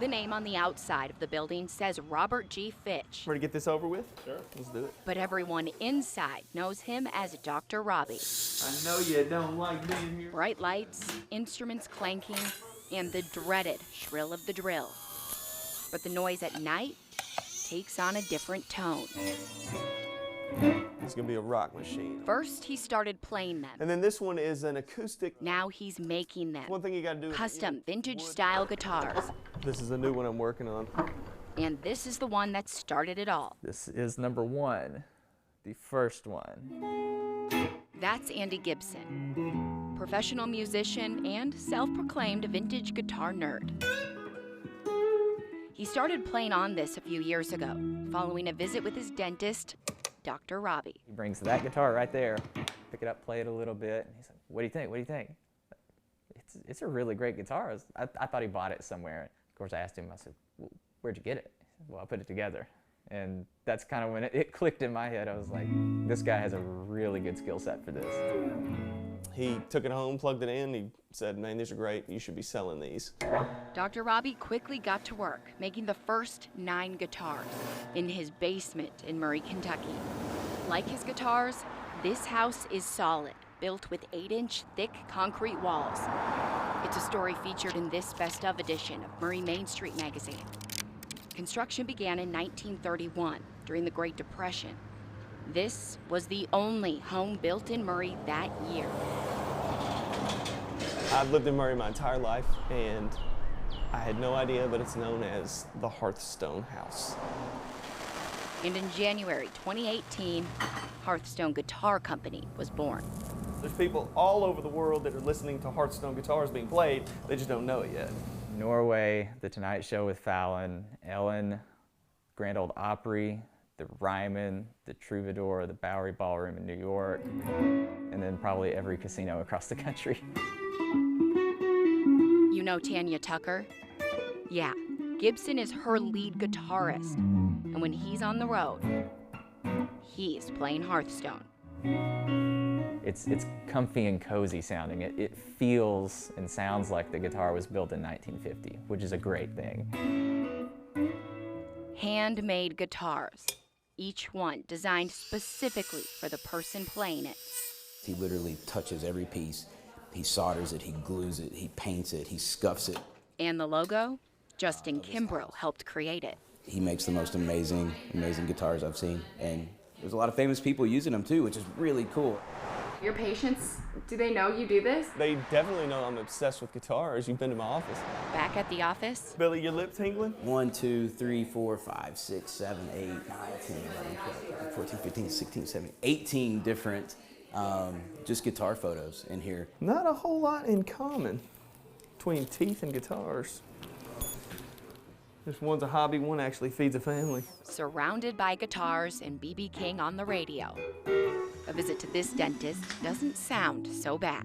The name on the outside of the building says Robert G. Fitch. Ready to get this over with? Sure. Let's do it. But everyone inside knows him as Dr. Robbie. I know you don't like being here. Bright lights, instruments clanking, and the dreaded shrill of the drill. But the noise at night takes on a different tone. It's gonna be a rock machine. First, he started playing them. And then this one is an acoustic. Now he's making them. One thing you gotta do. Custom vintage-style guitars. This is a new one I'm working on. And this is the one that started it all. This is number one, the first one. That's Andy Gibson, professional musician and self-proclaimed vintage guitar nerd. He started playing on this a few years ago, following a visit with his dentist, Dr. Robbie. He brings that guitar right there, pick it up, play it a little bit, and he's like, what do you think, what do you think? It's a really great guitar. I thought he bought it somewhere. Of course, I asked him, I said, well, where'd you get it? He said, well, I put it together. And that's kind of when it clicked in my head. I was like, this guy has a really good skill set for this. He took it home, plugged it in, he said, man, these are great, you should be selling these. Dr. Robbie quickly got to work, making the first 9 guitars in his basement in Murray, Kentucky. Like his guitars, this house is solid, built with 8-inch thick concrete walls. It's a story featured in this Best Of edition of Murray Main Street magazine. Construction began in 1931, during the Great Depression. This was the only home built in Murray that year. I've lived in Murray my entire life, and I had no idea, but it's known as the Hearthstone House. And in January 2018, Hearthstone Guitar Company was born. There's people all over the world that are listening to Hearthstone guitars being played, they just don't know it yet. Norway, The Tonight Show with Fallon, Ellen, Grand Ole Opry, the Ryman, the Troubadour, the Bowery Ballroom in New York, and then probably every casino across the country. You know Tanya Tucker? Yeah, Gibson is her lead guitarist. And when he's on the road, he's playing Hearthstone. It's comfy and cozy sounding. It feels and sounds like the guitar was built in 1950, which is a great thing. Handmade guitars, each one designed specifically for the person playing it. He literally touches every piece. He solders it, he glues it, he paints it, he scuffs it. And the logo? Justin Kimbrough helped create it. He makes the most amazing guitars I've seen. And there's a lot of famous people using them too, which is really cool. Your patients, do they know you do this? They definitely know I'm obsessed with guitars. You've been to my office. Back at the office? Billy, your lip tingling? 1, 2, 3, 4, 5, 6, 7, 8, 9, 10, 11, 12, 14, 15, 16, 17, 18 different just guitar photos in here. Not a whole lot in common between teeth and guitars. This one's a hobby, one actually feeds a family. Surrounded by guitars and B.B. King on the radio. A visit to this dentist doesn't sound so bad.